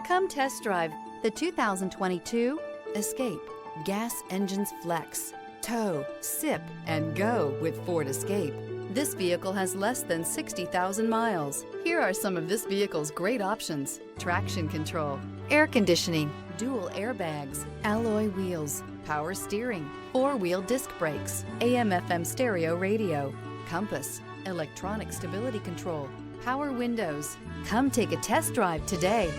Come test drive the 2022 Escape. Gas engines flex, tow, sip, and go with Ford Escape. This vehicle has less than 60,000 miles. Here are some of this vehicle's great options: traction control, air conditioning, dual airbags, alloy wheels, power steering, four-wheel disc brakes, AM/FM stereo radio, compass, electronic stability control, power windows. Come take a test drive today.